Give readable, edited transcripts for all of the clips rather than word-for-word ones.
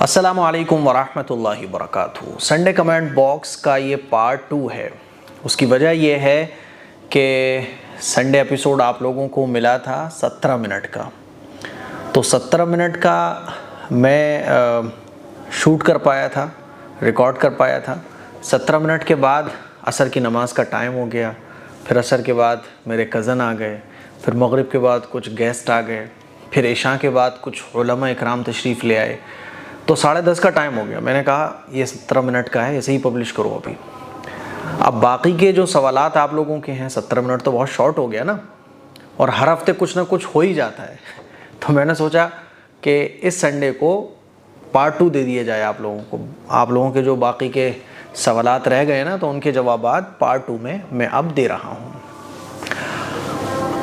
अस्सलामु अलैकुम वरहमतुल्लाहि वबरकातुहू। संडे कमेंट बॉक्स का ये पार्ट 2 है। उसकी वजह ये है कि संडे एपिसोड आप लोगों को मिला था 17 मिनट का, तो 17 मिनट का मैं शूट कर पाया था, रिकॉर्ड कर पाया था। 17 मिनट के बाद असर की नमाज़ का टाइम हो गया, फिर असर के बाद मेरे कज़न आ गए, फिर मगरिब के बाद कुछ गेस्ट आ गए, फिर इशा के बाद कुछ उलमा इकराम तशरीफ़ ले आए, तो 10:30 का टाइम हो गया। मैंने कहा ये 17 मिनट का है, ऐसे ही पब्लिश करो अभी। अब बाकी के जो सवालात आप लोगों के हैं, 17 मिनट तो बहुत शॉर्ट हो गया ना, और हर हफ्ते कुछ ना कुछ हो ही जाता है। तो मैंने सोचा कि इस संडे को पार्ट 2 दे दिया जाए आप लोगों को। आप लोगों के जो बाकी के सवालात रह गए ना, तो उनके जवाबात पार्ट 2 में मैं अब दे रहा हूँ।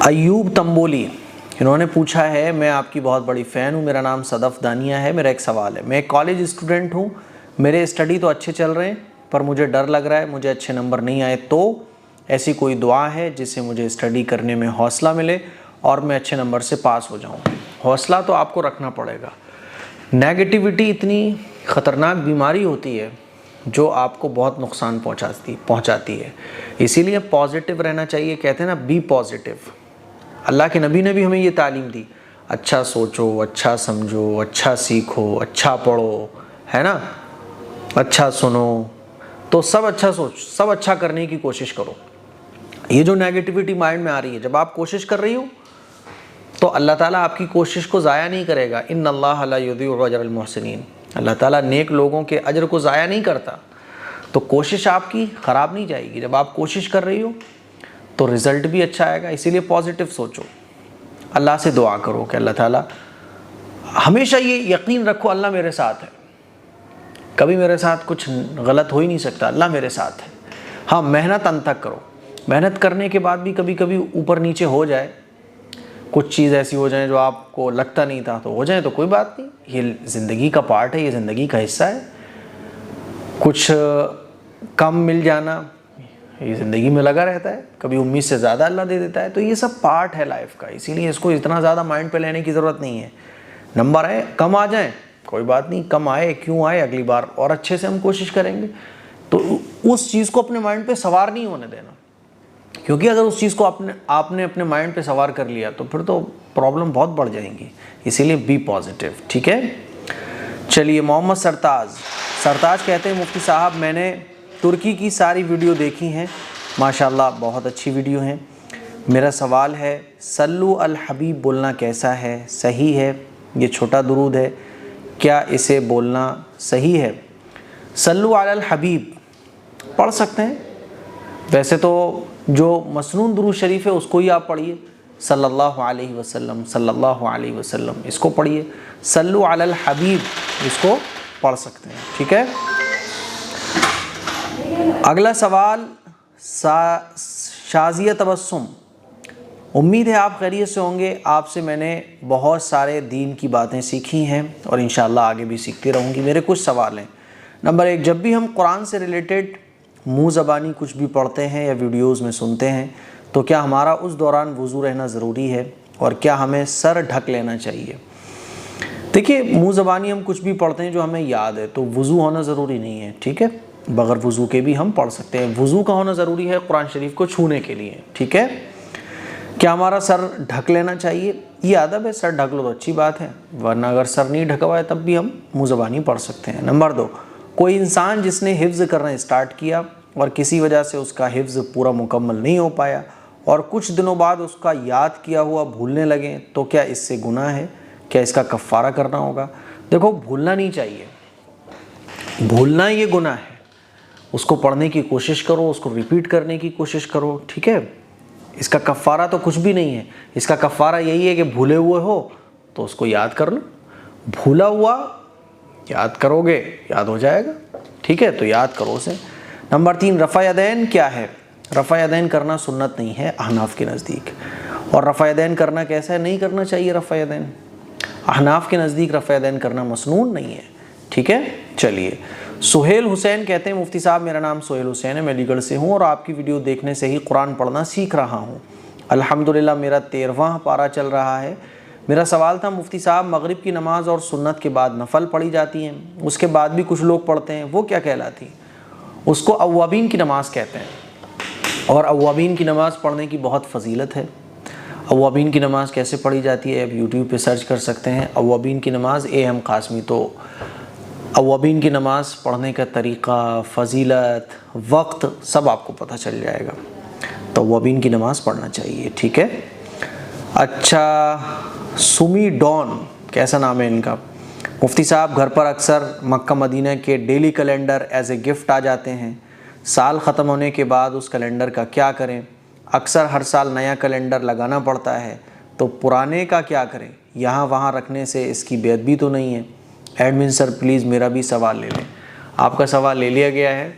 अयूब तंबोली, इन्होंने पूछा है, मैं आपकी बहुत बड़ी फ़ैन हूँ, मेरा नाम सदफ़ दानिया है, मेरा एक सवाल है। मैं एक कॉलेज स्टूडेंट हूँ, मेरे स्टडी तो अच्छे चल रहे हैं, पर मुझे डर लग रहा है मुझे अच्छे नंबर नहीं आए, तो ऐसी कोई दुआ है जिससे मुझे स्टडी करने में हौसला मिले और मैं अच्छे नंबर से पास हो जाऊँ। हौसला तो आपको रखना पड़ेगा। नेगेटिविटी इतनी ख़तरनाक बीमारी होती है जो आपको बहुत नुकसान पहुँचाती है, इसीलिए पॉजिटिव रहना चाहिए। कहते हैं ना, बी पॉजिटिव। अल्लाह के नबी ने भी हमें ये तालीम दी, अच्छा सोचो, अच्छा समझो, अच्छा सीखो, अच्छा पढ़ो, है ना, अच्छा सुनो, तो सब अच्छा सोच, सब अच्छा करने की कोशिश करो। ये जो नेगेटिविटी माइंड में आ रही है, जब आप कोशिश कर रही हो तो अल्लाह ताला आपकी कोशिश को ज़ाया नहीं करेगा। इन्नल्लाह ला युज़ीउ अजरल मुहसिनीन, अल्लाह ताला नेक लोगों के अजर को ज़ाया नहीं करता। तो कोशिश आपकी ख़राब नहीं जाएगी। जब आप कोशिश कर रही हो तो रिज़ल्ट भी अच्छा आएगा। इसीलिए पॉजिटिव सोचो, अल्लाह से दुआ करो कि अल्लाह ताला, हमेशा ये यकीन रखो अल्लाह मेरे साथ है, कभी मेरे साथ कुछ गलत हो ही नहीं सकता, अल्लाह मेरे साथ है। हाँ, मेहनत अंत तक करो। मेहनत करने के बाद भी कभी कभी ऊपर नीचे हो जाए, कुछ चीज़ ऐसी हो जाए जो आपको लगता नहीं था तो हो जाए, तो कोई बात नहीं, ये ज़िंदगी का पार्ट है, ये ज़िंदगी का हिस्सा है। कुछ कम मिल जाना ये ज़िंदगी में लगा रहता है, कभी उम्मीद से ज़्यादा अल्लाह दे देता है, तो ये सब पार्ट है लाइफ का। इसीलिए इसको इतना ज़्यादा माइंड पे लेने की ज़रूरत नहीं है। नंबर आए, कम आ जाए, कोई बात नहीं, कम आए क्यों आए, अगली बार और अच्छे से हम कोशिश करेंगे। तो उस चीज़ को अपने माइंड पे सवार नहीं होने देना, क्योंकि अगर उस चीज़ को आपने अपने माइंड पे सवार कर लिया तो फिर तो प्रॉब्लम बहुत बढ़ जाएंगी। इसीलिए बी पॉजिटिव, ठीक है। चलिए, मोहम्मद सरताज कहते हैं, मुफ्ती साहब मैंने तुर्की की सारी वीडियो देखी हैं, माशाल्लाह बहुत अच्छी वीडियो हैं। मेरा सवाल है, सल्लु अल हबीब बोलना कैसा है, सही है? ये छोटा दुरूद है, क्या इसे बोलना सही है? सल्लु अल हबीब पढ़ सकते हैं, वैसे तो जो मसनून दुरूद शरीफ है उसको ही आप पढ़िए, सल्लल्लाहु अलैहि वसल्लम, सल्लल्लाहु अलैहि वसल्लम, इसको पढ़िए। सल्लु अल हबीब इसको पढ़ सकते हैं, ठीक है। अगला सवाल, शाजिया तबस्सुम, उम्मीद है आप खैरियत से होंगे। आपसे मैंने बहुत सारे दीन की बातें सीखी हैं और इंशाअल्लाह आगे भी सीखती रहूँगी। मेरे कुछ सवाल हैं। नंबर 1, जब भी हम कुरान से रिलेटेड मुँह ज़बानी कुछ भी पढ़ते हैं या वीडियोज़ में सुनते हैं, तो क्या हमारा उस दौरान वज़ू रहना ज़रूरी है और क्या हमें सर ढक लेना चाहिए? देखिए, मुँह ज़बानी हम कुछ भी पढ़ते हैं जो हमें याद है, तो वज़ू होना ज़रूरी नहीं है, ठीक है। बग़ैर वज़ू के भी हम पढ़ सकते हैं। वज़ू का होना ज़रूरी है कुरान शरीफ को छूने के लिए, ठीक है। क्या हमारा सर ढक लेना चाहिए? ये अदब है, सर ढक लो तो अच्छी बात है, वरना अगर सर नहीं ढका हुआ है तब भी हम मुँह ज़बानी पढ़ सकते हैं। नंबर 2, कोई इंसान जिसने हिफ्ज़ करना स्टार्ट किया और किसी वजह से उसका हिफ्ज़ पूरा मुकम्मल नहीं हो पाया और कुछ दिनों बाद उसका याद किया हुआ भूलने लगे, तो क्या इससे गुनाह है? क्या इसका कफ़ारा करना होगा? देखो, भूलना नहीं चाहिए, भूलना ये गुनाह है। उसको पढ़ने की कोशिश करो, उसको रिपीट करने की कोशिश करो, ठीक है। इसका कफ़ारा तो कुछ भी नहीं है। इसका कफ़ारा यही है कि भूले हुए हो तो उसको याद कर लो, भूला हुआ याद करोगे, याद हो जाएगा, ठीक है, तो याद करो उसे। नंबर 3, रफ़ा यदैन क्या है? रफ़ा यदैन करना सुन्नत नहीं है अहनाफ के नज़दीक। और रफ़ा यदैन करना कैसा है? नहीं करना चाहिए रफ़ा यदैन। अहनाफ के नज़दीक रफ़ा यदैन करना मसनून नहीं है, ठीक है। चलिए, सुहेल हुसैन कहते हैं, मुफ्ती साहब मेरा नाम सुहेल हुसैन है, मैं अलीगढ़ से हूँ और आपकी वीडियो देखने से ही कुरान पढ़ना सीख रहा हूँ। अल्हम्दुलिल्लाह मेरा 13वां पारा चल रहा है। मेरा सवाल था मुफ्ती साहब, मगरिब की नमाज़ और सुन्नत के बाद नफल पढ़ी जाती हैं, उसके बाद भी कुछ लोग पढ़ते हैं, वो क्या कहलाती? उसको अव्वाबीन की नमाज़ कहते हैं और अव्वाबीन की नमाज़ पढ़ने की बहुत फजीलत है। अव्वाबीन की नमाज़ कैसे पढ़ी जाती है, अब यूट्यूब पे सर्च कर सकते हैं अव्वाबीन की नमाज़ AM कासमी, तो अव्वाबीन की नमाज़ पढ़ने का तरीक़ा, फ़जीलत, वक्त सब आपको पता चल जाएगा। तो अव्वाबीन की नमाज़ पढ़ना चाहिए, ठीक है। अच्छा, सुमी डॉन, कैसा नाम है इनका? मुफ्ती साहब, घर पर अक्सर मक्का मदीना के daily calendar as a gift आ जाते हैं, साल ख़त्म होने के बाद उस कैलेंडर का क्या करें? अक्सर हर साल नया कैलेंडर लगाना पड़ता है, तो पुराने का क्या करें? यहाँ वहाँ रखने से इसकी बेअदबी तो नहीं है? एडमिन सर प्लीज़ मेरा भी सवाल ले लें। आपका सवाल ले लिया गया है।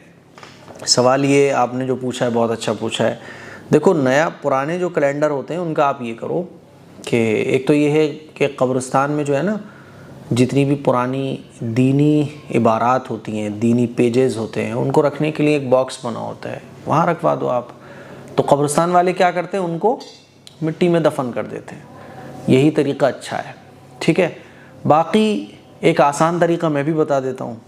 सवाल ये आपने जो पूछा है बहुत अच्छा पूछा है। देखो, नया पुराने जो कैलेंडर होते हैं उनका आप ये करो कि एक तो ये है कि कब्रिस्तान में जो है ना, जितनी भी पुरानी दीनी इबारात होती हैं, दीनी पेजेस होते हैं, उनको रखने के लिए एक बॉक्स बना होता है, वहाँ रखवा दो आप। तो कब्रिस्तान वाले क्या करते हैं, उनको मिट्टी में दफन कर देते हैं। यही तरीका अच्छा है, ठीक है। बाकी एक आसान तरीका मैं भी बता देता हूँ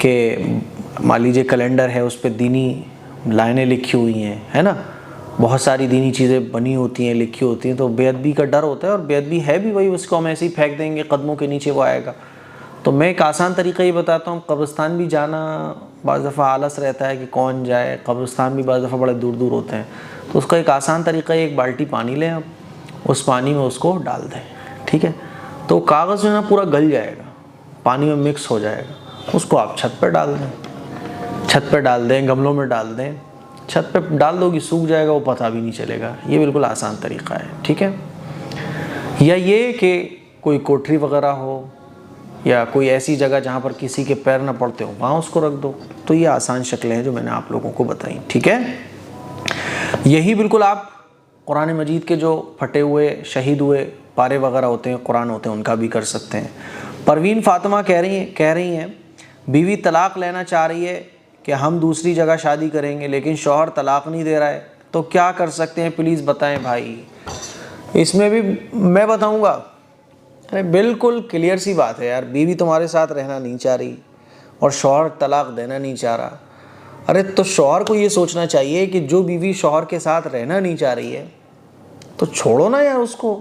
कि मान लीजिए कैलेंडर है, उस पर दीनी लाइनें लिखी हुई हैं, है ना, बहुत सारी दीनी चीज़ें बनी होती हैं, लिखी होती हैं, तो बेअदबी का डर होता है, और बेअदबी है भी वही, उसको हम ऐसे ही फेंक देंगे, कदमों के नीचे वो आएगा। तो मैं एक आसान तरीका ये बताता हूँ, कब्रिस्तान भी जाना बाज़ दफ़ा आलस रहता है कि कौन जाए, कब्रिस्तान भी बाज़ दफ़ा बड़े दूर दूर होते हैं, तो उसका एक आसान तरीका है, एक बाल्टी पानी लें आप, उस पानी में उसको डाल दें, ठीक है। तो कागज़ जो है ना पूरा गल जाएगा, पानी में मिक्स हो जाएगा, उसको आप छत पर डाल दें, छत पर डाल दें, गमलों में डाल दें, छत पे डाल दोगी, सूख जाएगा, वो पता भी नहीं चलेगा। ये बिल्कुल आसान तरीका है, ठीक है। या ये कि कोई कोठरी वगैरह हो या कोई ऐसी जगह जहाँ पर किसी के पैर ना पड़ते हो, वहाँ उसको रख दो। तो ये आसान शक्लें हैं जो मैंने आप लोगों को बताई, ठीक है। यही बिल्कुल आप कुरान मजीद के जो फटे हुए, शहीद हुए पारे वगैरह होते हैं, कुरान होते हैं, उनका भी कर सकते हैं। परवीन फातिमा कह रही हैं बीवी तलाक़ लेना चाह रही है कि हम दूसरी जगह शादी करेंगे, लेकिन शौहर तलाक़ नहीं दे रहा है, तो क्या कर सकते हैं, प्लीज़ बताएं भाई। इसमें भी मैं बताऊंगा। अरे बिल्कुल क्लियर सी बात है यार, बीवी तुम्हारे साथ रहना नहीं चाह रही और शौहर तलाक़ देना नहीं चाह रहा। अरे तो शौहर को ये सोचना चाहिए कि जो बीवी शौहर के साथ रहना नहीं चाह रही है तो छोड़ो ना यार उसको।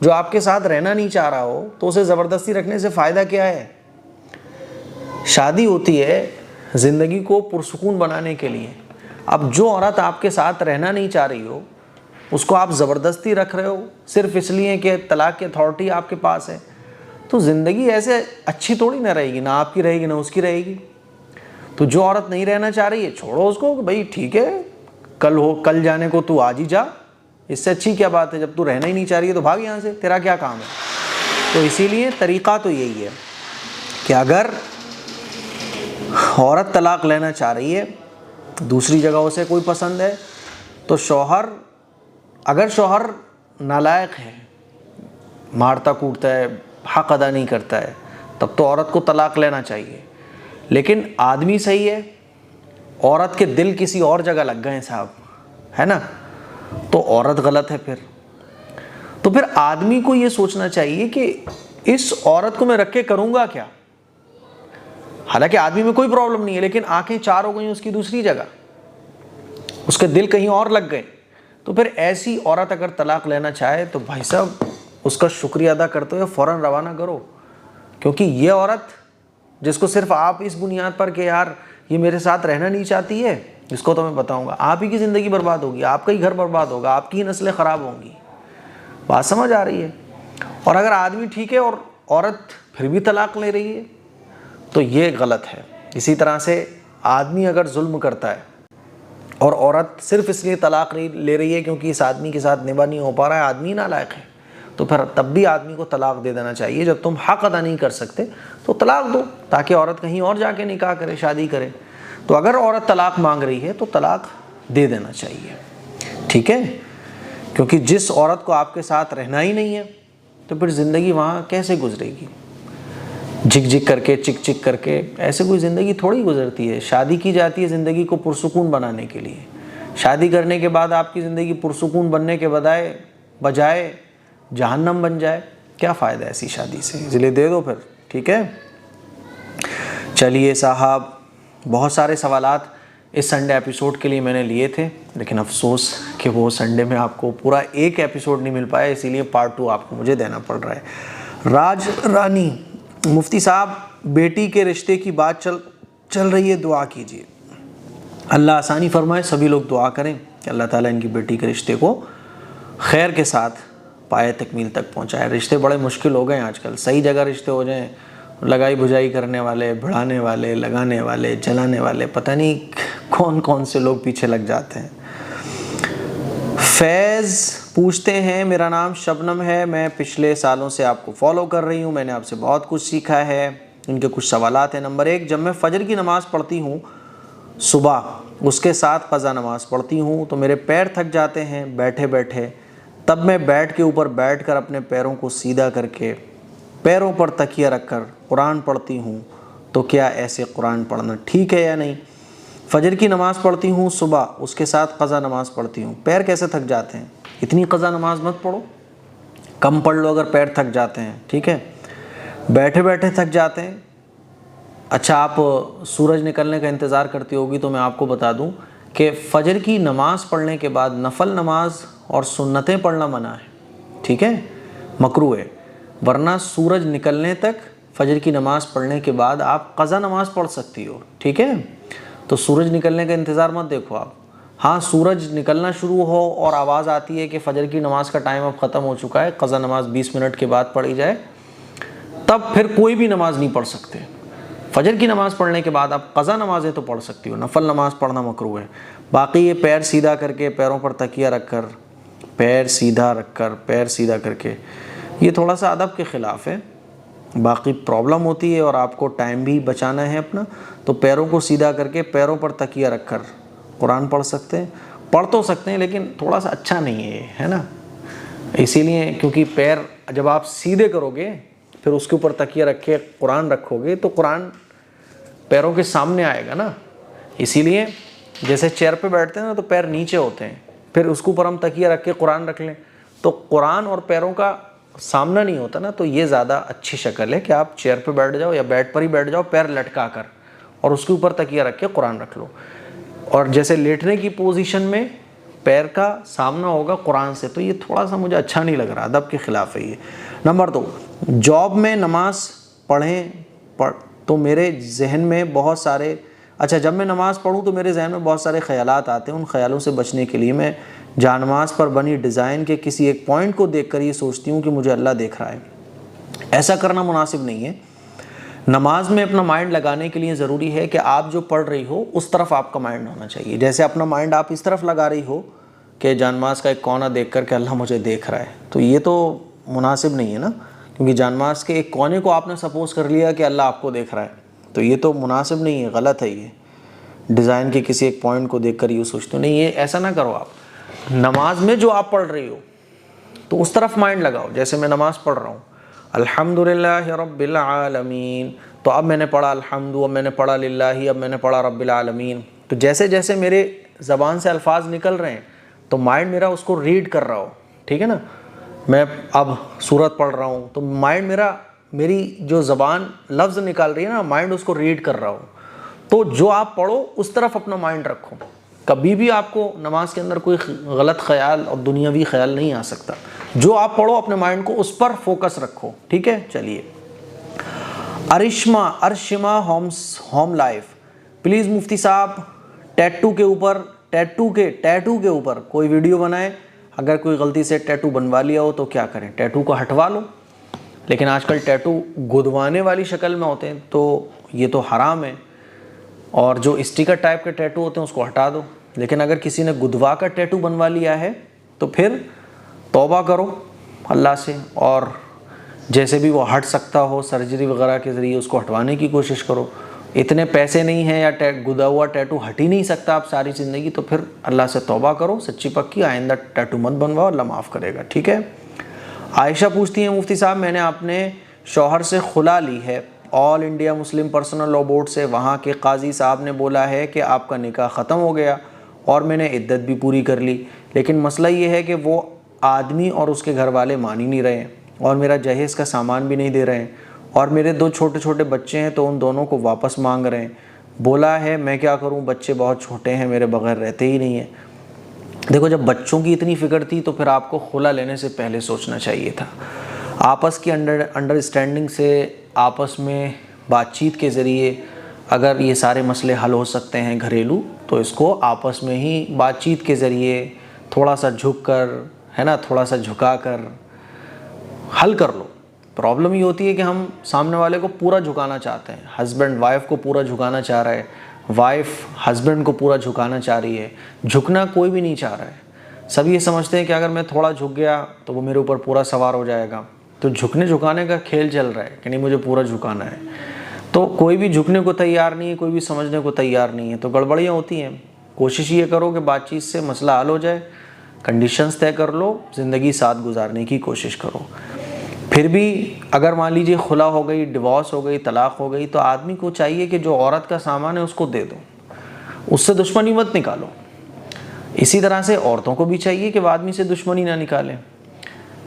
जो आपके साथ रहना नहीं चाह रहा हो तो उसे ज़बरदस्ती रखने से फ़ायदा क्या है? शादी होती है ज़िंदगी को पुरसुकून बनाने के लिए। अब जो औरत आपके साथ रहना नहीं चाह रही हो उसको आप ज़बरदस्ती रख रहे हो सिर्फ इसलिए कि तलाक़ की अथॉरिटी आपके पास है, तो ज़िंदगी ऐसे अच्छी थोड़ी ना रहेगी, ना आपकी रहेगी ना उसकी रहेगी। तो जो औरत नहीं रहना चाह रही है छोड़ो उसको, भाई ठीक है, कल जाने को तू आज ही जा, इससे अच्छी क्या बात है। जब तू रहना ही नहीं चाह रही है तो भाग यहाँ से, तेरा क्या काम है। तो इसीलिए तरीक़ा तो यही है कि अगर औरत तलाक़ लेना चाह रही है, दूसरी जगह उसे कोई पसंद है, तो शौहर, अगर शौहर नालायक है, मारता कूटता है, हक़ अदा नहीं करता है, तब तो औरत को तलाक़ लेना चाहिए। लेकिन आदमी सही है, औरत के दिल किसी और जगह लग गए साहब, है ना, तो औरत गलत है फिर। तो फिर आदमी को ये सोचना चाहिए कि इस औरत को मैं रख के करूँगा क्या। हालांकि आदमी में कोई प्रॉब्लम नहीं है, लेकिन आंखें चार हो गई उसकी दूसरी जगह, उसके दिल कहीं और लग गए। तो फिर ऐसी औरत अगर तलाक़ लेना चाहे तो भाई साहब उसका शुक्रिया अदा करते हुए फ़ौरन रवाना करो, क्योंकि ये औरत जिसको सिर्फ आप इस बुनियाद पर कि यार ये मेरे साथ रहना नहीं चाहती है, इसको तो मैं बताऊंगा आप ही की ज़िंदगी बर्बाद होगी, आपका ही घर बर्बाद होगा, आपकी ही नस्लें ख़राब होंगी। बात समझ आ रही है। और अगर आदमी ठीक है और औरत फिर भी तलाक़ ले रही है तो ये गलत है। इसी तरह से आदमी अगर जुल्म करता है और औरत सिर्फ इसलिए तलाक़ ले रही है क्योंकि इस आदमी के साथ निभा नहीं हो पा रहा है, आदमी नालायक है, तो फिर तब भी आदमी को तलाक़ दे देना चाहिए। जब तुम हक़ अदा नहीं कर सकते तो तलाक़ दो, ताकि औरत कहीं और जाके निकाह करे, शादी करे। तो अगर औरत तलाक़ मांग रही है तो तलाक़ दे देना चाहिए, ठीक है। क्योंकि जिस औरत को आपके साथ रहना ही नहीं है तो फिर ज़िंदगी वहाँ कैसे गुजरेगी, झिक झिक करके, चिक चिक करके, ऐसे कोई ज़िंदगी थोड़ी गुजरती है। शादी की जाती है ज़िंदगी को पुरसुकून बनाने के लिए। शादी करने के बाद आपकी ज़िंदगी पुरसुकून बनने के बजाय जहन्नम बन जाए, क्या फ़ायदा ऐसी शादी से, इसलिए दे दो फिर, ठीक है। चलिए साहब, बहुत सारे सवालात इस संडे एपिसोड के लिए मैंने लिए थे, लेकिन अफसोस कि वो संडे में आपको पूरा एक एपिसोड नहीं मिल पाया, इसीलिए पार्ट 2 आपको मुझे देना पड़ रहा है। राज रानी, मुफ्ती साहब बेटी के रिश्ते की बात चल रही है, दुआ कीजिए, अल्लाह आसानी फरमाए। सभी लोग दुआ करें कि अल्लाह ताला इनकी बेटी के रिश्ते को खैर के साथ पाए तकमील तक पहुँचाए। रिश्ते बड़े मुश्किल हो गए हैं आजकल, सही जगह रिश्ते हो जाएं, लगाई बुझाई करने वाले, बढ़ाने वाले, लगाने वाले, जलाने वाले, पता नहीं कौन कौन से लोग पीछे लग जाते हैं। फैज़ पूछते हैं, मेरा नाम शबनम है, मैं पिछले सालों से आपको फॉलो कर रही हूँ, मैंने आपसे बहुत कुछ सीखा है। इनके कुछ सवालात हैं। नंबर 1, जब मैं फ़जर की नमाज़ पढ़ती हूँ सुबह, उसके साथ क़ज़ा नमाज़ पढ़ती हूँ तो मेरे पैर थक जाते हैं बैठे बैठे, तब मैं बेड के ऊपर बैठकर अपने पैरों को सीधा करके पैरों पर तकिया रखकर कुरान पढ़ती हूँ, तो क्या ऐसे कुरान पढ़ना ठीक है या नहीं? फ़जर की नमाज़ पढ़ती हूँ सुबह, उसके साथ क़ज़ा नमाज़ पढ़ती हूँ, पैर कैसे थक जाते हैं? इतनी क़ज़ा नमाज़ मत पढ़ो, कम पढ़ लो अगर पैर थक जाते हैं, ठीक है। बैठे बैठे थक जाते हैं। अच्छा, आप सूरज निकलने का इंतज़ार करती होगी, तो मैं आपको बता दूँ कि फ़जर की नमाज़ पढ़ने के बाद नफल नमाज और सुन्नतें पढ़ना मना है, ठीक है, मकरूह है। वरना सूरज निकलने तक फ़जर की नमाज़ पढ़ने के बाद आप क़ज़ा नमाज़ पढ़ सकती हो, ठीक है। तो सूरज निकलने का इंतज़ार मत देखो आप। हाँ, सूरज निकलना शुरू हो और आवाज़ आती है कि फ़जर की नमाज़ का टाइम अब ख़त्म हो चुका है, क़ज़ा नमाज़ 20 मिनट के बाद पढ़ी जाए, तब फिर कोई भी नमाज़ नहीं पढ़ सकते। फ़जर की नमाज़ पढ़ने के बाद आप क़ज़ा नमाज़ें तो पढ़ सकती हो, नफल नमाज़ पढ़ना मकरूह है। बाकी ये पैर सीधा करके, पैरों पर तकिया रखकर, पैर सीधा रखकर, पैर सीधा करके, ये थोड़ा सा अदब के ख़िलाफ़ है। बाकी प्रॉब्लम होती है और आपको टाइम भी बचाना है अपना, तो पैरों को सीधा करके पैरों पर तकिया रखकर कुरान पढ़ सकते हैं, पढ़ तो सकते हैं, लेकिन थोड़ा सा अच्छा नहीं है ना। इसीलिए क्योंकि पैर जब आप सीधे करोगे फिर उसके ऊपर तकिया रख के कुरान रखोगे तो कुरान पैरों के सामने आएगा ना। इसीलिए जैसे चेयर पे बैठते हैं ना तो पैर नीचे होते हैं, फिर उसके ऊपर हम तकिया रख के कुरान रख लें तो कुरान और पैरों का सामना नहीं होता ना। तो ये ज़्यादा अच्छी शक्ल है कि आप चेयर पे बैठ जाओ या बेड पर ही बैठ जाओ, पैर लटका कर, और उसके ऊपर तकिया रख के कुरान रख लो। और जैसे लेटने की पोजीशन में पैर का सामना होगा कुरान से, तो ये थोड़ा सा मुझे अच्छा नहीं लग रहा, अदब के ख़िलाफ़ है ये। नंबर 2, जॉब में नमाज़ तो मेरे जहन में बहुत सारे जब मैं नमाज़ पढ़ूँ तो मेरे जहन में बहुत सारे ख़यालात आते हैं। उन ख़यालों से बचने के लिए मैं जानमाज़ पर बनी डिज़ाइन के किसी एक पॉइंट को देखकर ये सोचती हूँ कि मुझे अल्लाह देख रहा है। ऐसा करना मुनासिब नहीं है। नमाज में अपना माइंड लगाने के लिए ज़रूरी है कि आप जो पढ़ रही हो उस तरफ आपका माइंड होना चाहिए। जैसे अपना माइंड आप इस तरफ लगा रही हो कि जानमाज़ का एक कोना देख कर के अल्लाह मुझे देख रहा है, तो ये तो मुनासिब नहीं है ना, क्योंकि जानमाज़ के एक कोने को आपने सपोज़ कर लिया कि अल्लाह आपको देख रहा है, तो ये तो मुनासिब नहीं है, गलत है। ये डिज़ाइन के किसी एक पॉइंट को देख कर ये सोचते हो, नहीं, ये ऐसा ना करो। आप नमाज में जो आप पढ़ रही हो तो उस तरफ माइंड लगाओ। जैसे मैं नमाज़ पढ़ रहा हूँ, अल्हम्दुलिल्लाहि रब्बिल आलमीन, तो अब मैंने पढ़ा अल्हम्दु, अब मैंने पढ़ा लिल्लाहि, अब मैंने पढ़ा रब्बिल आलमीन। तो जैसे जैसे मेरे ज़बान से अल्फाज निकल रहे हैं तो माइंड मेरा उसको रीड कर रहा हो, ठीक है ना। मैं अब सूरत पढ़ रहा हूँ तो माइंड मेरी जो ज़बान लफ्ज़ निकाल रही है ना, माइंड उसको रीड कर रहा हो। तो जो आप पढ़ो उस तरफ अपना माइंड रखो। कभी भी आपको नमाज के अंदर कोई गलत ख्याल और दुनियावी ख्याल नहीं आ सकता। जो आप पढ़ो अपने माइंड को उस पर फोकस रखो, ठीक है। चलिए, अर्शिमा होम लाइफ, प्लीज़ मुफ्ती साहब टैटू के ऊपर कोई वीडियो बनाए। अगर कोई गलती से टैटू बनवा लिया हो तो क्या करें? टैटू को हटवा लो, लेकिन आजकल टैटू गुदवाने वाली शक्ल में होते हैं तो ये तो हराम है। और जो स्टिकर टाइप के टैटू होते हैं उसको हटा दो। लेकिन अगर किसी ने गुदवा का टैटू बनवा लिया है तो फिर तौबा करो अल्लाह से, और जैसे भी वो हट सकता हो सर्जरी वगैरह के ज़रिए उसको हटवाने की कोशिश करो। इतने पैसे नहीं हैं या गुदा हुआ टैटू हट ही नहीं सकता आप सारी ज़िंदगी, तो फिर अल्लाह से तौबा करो सच्ची पक्की, आइंदा टैटू मत बनवाओ, अल्लाह माफ़ करेगा, ठीक है। आयशा पूछती हैं, मुफ्ती साहब मैंने अपने शौहर से खुला ली है all India Muslim personal law board से। वहाँ के काजी साहब ने बोला है कि आपका निकाह ख़त्म हो गया और मैंने इद्दत भी पूरी कर ली, लेकिन मसला ये है कि वो आदमी और उसके घर वाले मान ही नहीं रहे हैं, और मेरा जहेज़ का सामान भी नहीं दे रहे हैं, और मेरे 2 छोटे छोटे बच्चे हैं तो उन दोनों को वापस मांग रहे हैं। बोला है मैं क्या करूं, बच्चे बहुत छोटे हैं, मेरे बगैर रहते ही नहीं हैं। देखो, जब बच्चों की इतनी फ़िक्र थी तो फिर आपको खुला लेने से पहले सोचना चाहिए था। आपस की अंडरस्टैंडिंग से, आपस में बातचीत के ज़रिए अगर ये सारे मसले हल हो सकते हैं घरेलू, तो इसको आपस में ही बातचीत के ज़रिए थोड़ा सा झुक कर, है ना, थोड़ा सा झुका कर हल कर लो। प्रॉब्लम ये होती है कि हम सामने वाले को पूरा झुकाना चाहते हैं। हस्बैंड वाइफ को पूरा झुकाना चाह रहा है, वाइफ हस्बैंड को पूरा झुकाना चाह रही है। झुकना कोई भी नहीं चाह रहा है। सब ये समझते हैं कि अगर मैं थोड़ा झुक गया तो वो मेरे ऊपर पूरा सवार हो जाएगा। तो झुकने झुकाने का खेल चल रहा है कि नहीं, मुझे पूरा झुकाना है। तो कोई भी झुकने को तैयार नहीं है, कोई भी समझने को तैयार नहीं है, तो गड़बड़ियाँ होती हैं। कोशिश ये करो कि बातचीत से मसला हल हो जाए, कंडीशंस तय कर लो, ज़िंदगी साथ गुजारने की कोशिश करो। फिर भी अगर मान लीजिए खुला हो गई, डिवोर्स हो गई, तलाक हो गई, तो आदमी को चाहिए कि जो औरत का सामान है उसको दे दो, उससे दुश्मनी मत निकालो। इसी तरह से औरतों को भी चाहिए कि वो आदमी से दुश्मनी ना निकालें।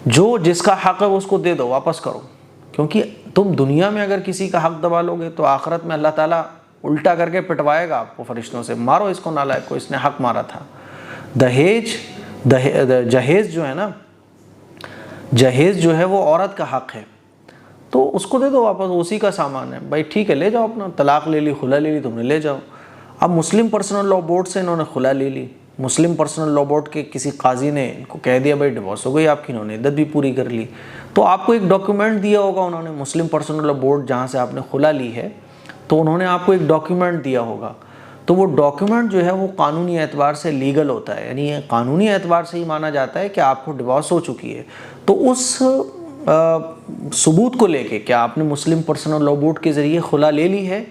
जो जिसका हक़ है उसको दे दो, वापस करो। क्योंकि तुम दुनिया में अगर किसी का हक़ दबा लोगे तो आखिरत में अल्लाह ताला उल्टा करके पिटवाएगा आपको फरिश्तों से, मारो इसको नालायक को, इसने हक़ मारा था। जहेज़ जो है ना, जहेज़ जो है वो औरत का हक़ है, तो उसको दे दो वापस, उसी का सामान है भाई, ठीक है ले जाओ अपना। तलाक ले ली, खुला ले ली, तुमने ले जाओ। अब मुस्लिम पर्सनल लॉ बोर्ड से इन्होंने खुला ले ली, मुस्लिम पर्सनल लॉ बोर्ड के किसी काजी ने इनको कह दिया भाई डिवोर्स हो गई आपकी, इन्होंने इद्दत भी पूरी कर ली। तो आपको एक डॉक्यूमेंट दिया होगा उन्होंने, मुस्लिम पर्सनल लॉ बोर्ड जहाँ से आपने खुला ली है, तो उन्होंने आपको एक डॉक्यूमेंट दिया होगा। तो वो डॉक्यूमेंट जो है वो कानूनी एतबार से लीगल होता है, यानी कानूनी एतबार से ही माना जाता है कि आपको डिवोर्स हो चुकी है। तो उस सबूत को लेके, क्या आपने मुस्लिम पर्सनल लॉ बोर्ड के ज़रिए खुला ले ली है,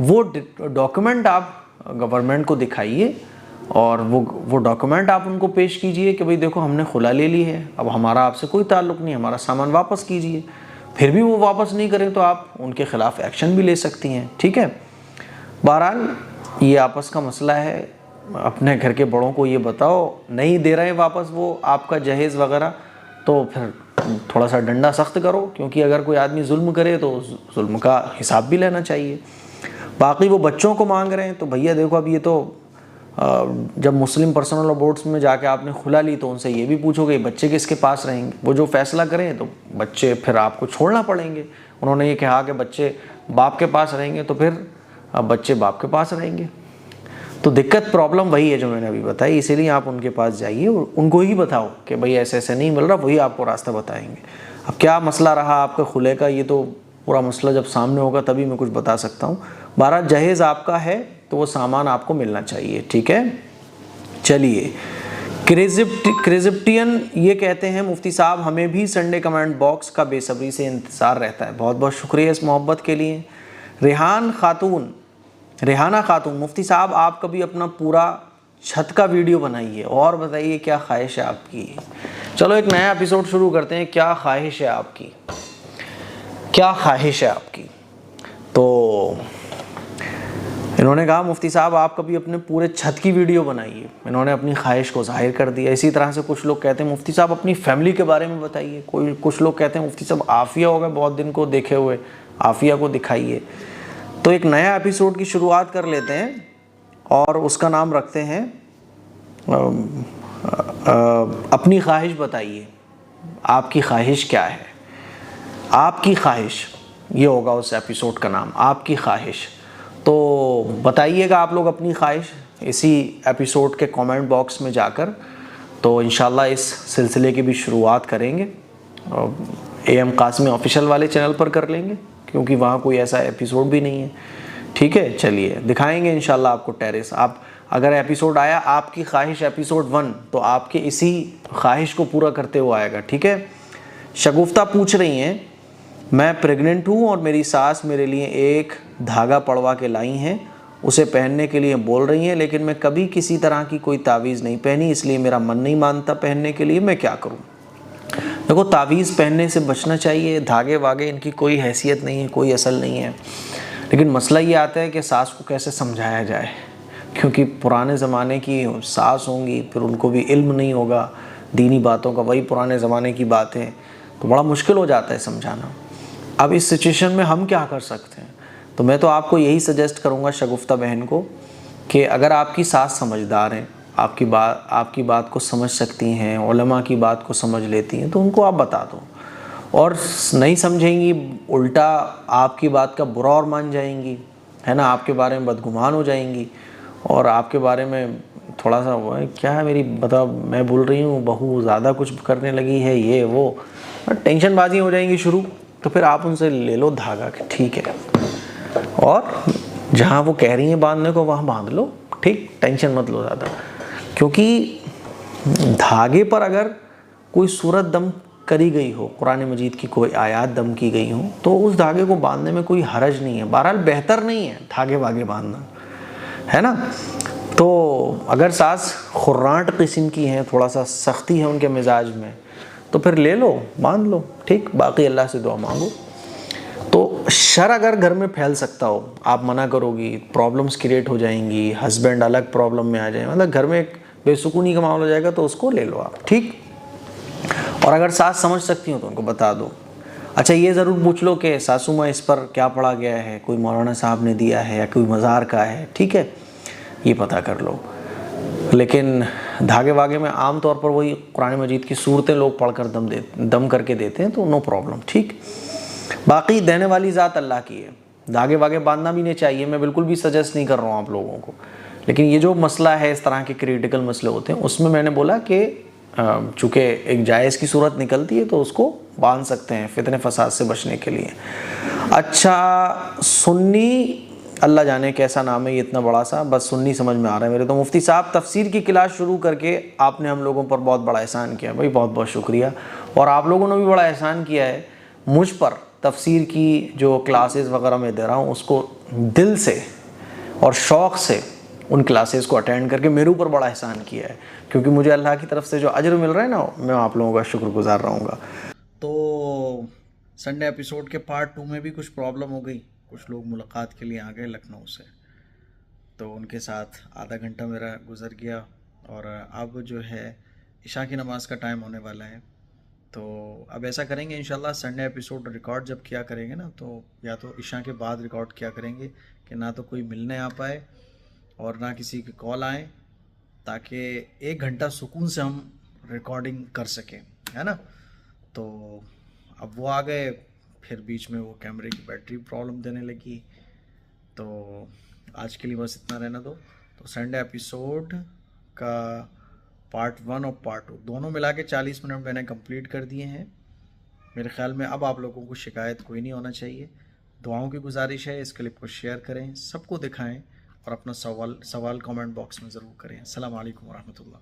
वो डॉक्यूमेंट आप गवर्नमेंट को दिखाइए, और वो डॉक्यूमेंट आप उनको पेश कीजिए कि भाई देखो हमने खुला ले ली है, अब हमारा आपसे कोई ताल्लुक़ नहीं, हमारा सामान वापस कीजिए। फिर भी वो वापस नहीं करें तो आप उनके ख़िलाफ़ एक्शन भी ले सकती हैं, ठीक है। बहरहाल ये आपस का मसला है, अपने घर के बड़ों को ये बताओ, नहीं दे रहे हैं वापस वो आपका जहेज़ वगैरह, तो फिर थोड़ा सा डंडा सख्त करो, क्योंकि अगर कोई आदमी जुल्म करे तो जुल्म का हिसाब भी लेना चाहिए। बाकी वो बच्चों को मांग रहे हैं, तो भैया देखो अब ये तो जब मुस्लिम पर्सनल लॉ बोर्ड्स में जाके आपने खुला ली तो उनसे ये भी पूछोगे बच्चे किसके पास रहेंगे। वो जो फैसला करें तो बच्चे फिर आपको छोड़ना पड़ेंगे। उन्होंने ये कहा कि बच्चे बाप के पास रहेंगे, तो फिर बच्चे बाप के पास रहेंगे। तो दिक्कत, प्रॉब्लम वही है जो मैंने अभी बताई। इसीलिए आप उनके पास जाइए और उनको ही बताओ कि भाई ऐसे ऐसे नहीं मिल रहा, वही आपको रास्ता बताएंगे। अब क्या मसला रहा आपका खुले का, ये तो पूरा मसला जब सामने होगा तभी मैं कुछ बता सकता हूँ। 12 जहेज़ आपका है तो वो सामान आपको मिलना चाहिए, ठीक है। चलिए, क्रिजिप्टियन ये कहते हैं मुफ्ती साहब हमें भी संडे कमेंट बॉक्स का बेसब्री से इंतज़ार रहता है। बहुत बहुत शुक्रिया इस मोहब्बत के लिए। रेहाना खातून, मुफ्ती साहब आप कभी अपना पूरा छत का वीडियो बनाइए और बताइए क्या ख्वाहिश है आपकी। चलो एक नया एपिसोड शुरू करते हैं। क्या ख्वाहिश है आपकी, क्या ख्वाहिश है आपकी। तो इन्होंने कहा मुफ्ती साहब आप कभी अपने पूरे छत की वीडियो बनाइए। इन्होंने अपनी ख्वाहिश को जाहिर कर दिया। इसी तरह से कुछ लोग कहते हैं मुफ्ती साहब अपनी फैमिली के बारे में बताइए। कुछ लोग कहते हैं मुफ्ती साहब आफिया हो गया बहुत दिन को देखे हुए, आफिया को दिखाइए। तो एक नया एपिसोड की शुरुआत कर लेते हैं और उसका नाम रखते हैं अपनी ख्वाहिश बताइए। आपकी ख्वाहिश क्या है, आपकी ख्वाहिश, ये होगा उस एपिसोड का नाम, आपकी ख्वाहिश। तो बताइएगा आप लोग अपनी ख्वाहिश इसी एपिसोड के कमेंट बॉक्स में जाकर। तो इंशाल्लाह इस सिलसिले की भी शुरुआत करेंगे। AM कासमी ऑफिशियल वाले चैनल पर कर लेंगे क्योंकि वहाँ कोई ऐसा एपिसोड भी नहीं है, ठीक है। चलिए दिखाएंगे इंशाल्लाह आपको टेरेस। आप अगर एपिसोड आया आपकी ख्वाहिश एपिसोड 1 तो आपके इसी ख्वाहिश को पूरा करते हुए आएगा, ठीक है। शगुफ्ता पूछ रही हैं मैं प्रेग्नेंट हूँ और मेरी सास मेरे लिए एक धागा पड़वा के लाई हैं, उसे पहनने के लिए बोल रही हैं, लेकिन मैं कभी किसी तरह की कोई तावीज़ नहीं पहनी, इसलिए मेरा मन नहीं मानता पहनने के लिए, मैं क्या करूँ। देखो तावीज़ पहनने से बचना चाहिए, धागे वागे इनकी कोई हैसियत नहीं है, कोई असल नहीं है। लेकिन मसला ये आता है कि सास को कैसे समझाया जाए, क्योंकि पुराने ज़माने की सास होंगी, फिर उनको भी इल्म नहीं होगा, दीनी बातों का, वही पुराने ज़माने की बातें, तो बड़ा मुश्किल हो जाता है समझाना। अब इस सिचुएशन में हम क्या कर सकते हैं? तो मैं तो आपको यही सजेस्ट करूँगा शगुफ्ता बहन को कि अगर आपकी सास समझदार हैं, आपकी बात को समझ सकती हैं, उलमा की बात को समझ लेती हैं, तो उनको आप बता दो। और नहीं समझेंगी, उल्टा आपकी बात का बुरा और मान जाएंगी, है ना, आपके बारे में बदगुमान हो जाएंगी और आपके बारे में थोड़ा सा वो है, क्या है मेरी बता, मैं बोल रही हूँ बहू ज़्यादा कुछ करने लगी है, ये वो, और टेंशनबाजी हो जाएंगी शुरू। तो फिर आप उनसे ले लो धागा कि ठीक है, और जहाँ वो कह रही हैं बांधने को वहाँ बांध लो, ठीक, टेंशन मत लो ज़्यादा। क्योंकि धागे पर अगर कोई सूरत दम करी गई हो, कुरान मजीद की कोई आयत दम की गई हो, तो उस धागे को बांधने में कोई हरज नहीं है। बहरहाल बेहतर नहीं है धागे वागे बांधना, है ना। तो अगर सास खुर्राट किस्म की हैं, थोड़ा सा सख्ती है उनके मिजाज में, तो फिर ले लो, बांध लो, ठीक, बाकी अल्लाह से दुआ मांगो। तो शर अगर घर में फैल सकता हो, आप मना करोगी, प्रॉब्लम्स क्रिएट हो जाएंगी, हस्बैंड अलग प्रॉब्लम में आ जाए, मतलब घर में एक बेसुकूनी का मामला हो जाएगा, तो उसको ले लो आप, ठीक। और अगर सास समझ सकती हो तो उनको बता दो। अच्छा, ये ज़रूर पूछ लो कि सासू माँ इस पर क्या पढ़ा गया है, कोई मौलाना साहब ने दिया है या कोई मज़ार का है, ठीक है, ये पता कर लो। लेकिन धागे वागे में आम तौर पर वही कुरान मजीद की सूरतें लोग पढ़कर दम करके देते हैं, तो नो प्रॉब्लम, ठीक। बाकी देने वाली ज़ात अल्लाह की है, धागे वागे बांधना भी नहीं चाहिए, मैं बिल्कुल भी सजेस्ट नहीं कर रहा हूँ आप लोगों को। लेकिन ये जो मसला है, इस तरह के क्रिटिकल मसले होते हैं, उसमें मैंने बोला कि चूँकि एक जायज़ की सूरत निकलती है तो उसको बांध सकते हैं फितने फसाद से बचने के लिए। अच्छा, सुन्नी, अल्लाह जाने कैसा नाम है ये इतना बड़ा सा, बस सुन्नी समझ में आ रहा है मेरे। तो मुफ्ती साहब, तफसीर की क्लास शुरू करके आपने हम लोगों पर बहुत बड़ा एहसान किया भाई, बहुत बहुत शुक्रिया। और आप लोगों ने भी बड़ा एहसान किया है मुझ पर, तफसीर की जो क्लासेस वगैरह मैं दे रहा हूँ उसको दिल से और शौक़ से उन क्लासेस को अटेंड करके मेरे ऊपर बड़ा एहसान किया है, क्योंकि मुझे अल्लाह की तरफ से जो अजर मिल रहा है ना, मैं आप लोगों का शुक्रगुजार रहूँगा। तो संडे एपिसोड के पार्ट 2 में भी कुछ प्रॉब्लम हो गई, कुछ लोग मुलाकात के लिए आ गए लखनऊ से, तो उनके साथ आधा घंटा मेरा गुजर गया। और अब जो है इशा की नमाज़ का टाइम होने वाला है, तो अब ऐसा करेंगे इंशाल्लाह, संडे एपिसोड रिकॉर्ड जब किया करेंगे ना, तो या तो इशा के बाद रिकॉर्ड किया करेंगे कि ना तो कोई मिलने आ पाए और ना किसी के कॉल आए, ताकि 1 घंटा सुकून से हम रिकॉर्डिंग कर सकें, है ना। तो अब वो आ गए, फिर बीच में वो कैमरे की बैटरी प्रॉब्लम देने लगी, तो आज के लिए बस इतना रहना दो। तो संडे एपिसोड का पार्ट 1 और पार्ट 2 दोनों मिला के 40 मिनट मैंने कंप्लीट कर दिए हैं। मेरे ख्याल में अब आप लोगों को शिकायत कोई नहीं होना चाहिए। दुआओं की गुजारिश है, इस क्लिप को शेयर करें, सबको दिखाएं और अपना सवाल कमेंट बॉक्स में ज़रूर करें। अस्सलाम वालेकुम रहमतुल्लाह।